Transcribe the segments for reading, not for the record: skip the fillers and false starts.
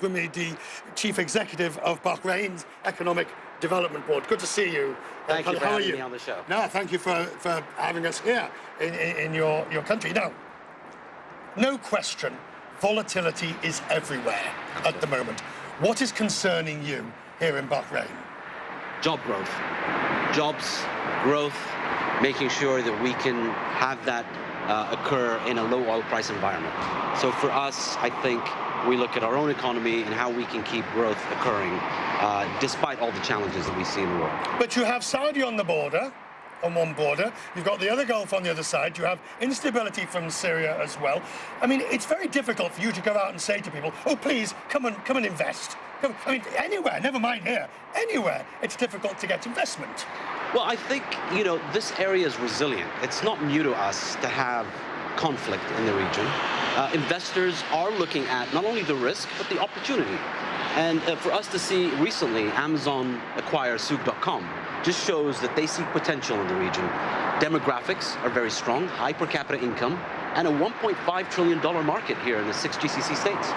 Rumaihi, the Chief Executive of Bahrain's Economic Development Board. Good to see you. Thank you for having me on the show. No, thank you for having us here in your country. Now, no question, volatility is everywhere at the moment. What is concerning you here in Bahrain? Job growth. Jobs, growth, making sure that we can have that occur in a low oil price environment. So for us, I think we look at our own economy and how we can keep growth occurring despite all the challenges that we see in the world. But you have Saudi on the border, on one border. You've got the other Gulf on the other side. You have instability from Syria as well. I mean, it's very difficult for you to go out and say to people, oh, please, come and invest. I mean, anywhere, never mind here, anywhere, it's difficult to get investment. Well, I think, this area is resilient. It's not new to us to have conflict in the region. Investors are looking at not only the risk, but the opportunity. And for us to see recently Amazon acquire Souk.com just shows that they see potential in the region. Demographics are very strong, high per capita income, and a $1.5 trillion market here in the 6 GCC states.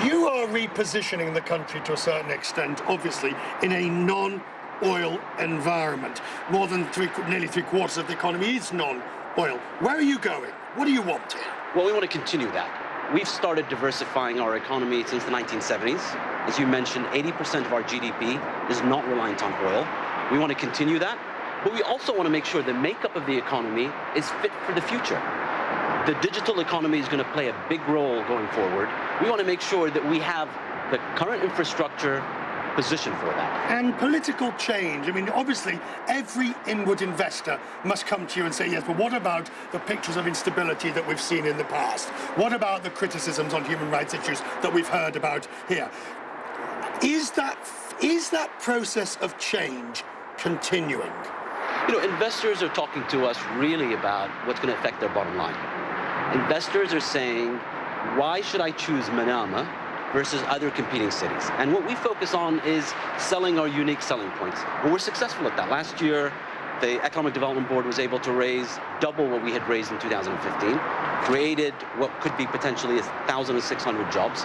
You are repositioning the country to a certain extent, obviously, in a non-oil environment. More than nearly three-quarters of the economy is non-oil. Where are you going? What do you want here? Well, we want to continue that. We've started diversifying our economy since the 1970s. As you mentioned, 80% of our GDP is not reliant on oil. We want to continue that, but we also want to make sure the makeup of the economy is fit for the future. The digital economy is going to play a big role going forward. We want to make sure that we have the current infrastructure positioned for that. And political change. I mean, obviously, every inward investor must come to you and say, yes, but what about the pictures of instability that we've seen in the past? What about the criticisms on human rights issues that we've heard about here? Is that process of change continuing? Investors are talking to us really about what's going to affect their bottom line. Investors are saying, why should I choose Manama versus other competing cities? And what we focus on is selling our unique selling points. And we're successful at that. Last year, the Economic Development Board was able to raise double what we had raised in 2015, created what could be potentially 1,600 jobs.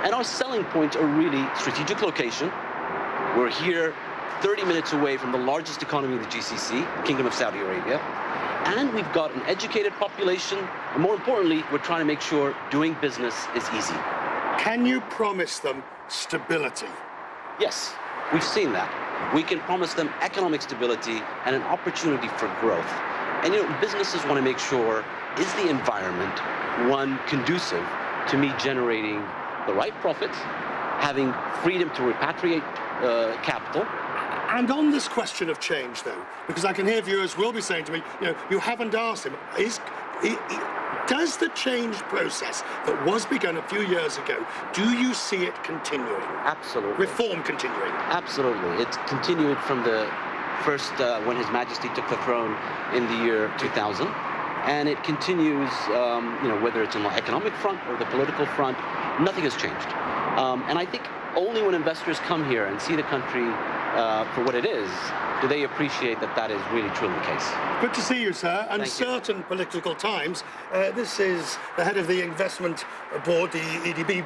And our selling points are really strategic location. We're here 30 minutes away from the largest economy in the GCC, the Kingdom of Saudi Arabia. And we've got an educated population. And more importantly, we're trying to make sure doing business is easy. Can you promise them stability? Yes, we've seen that. We can promise them economic stability and an opportunity for growth. And businesses want to make sure, is the environment one conducive to me generating the right profits, having freedom to repatriate capital? And on this question of change, though, because I can hear viewers will be saying to me, you haven't asked him, does the change process that was begun a few years ago, do you see it continuing? Absolutely. Reform continuing? Absolutely. It's continued from the first, when His Majesty took the throne in the year 2000. And it continues, whether it's on the economic front or the political front, nothing has changed. And I think only when investors come here and see the country for what it is, do they appreciate that that is really truly the case. Good to see you, sir. Uncertain political times. This is the head of the investment board, the EDB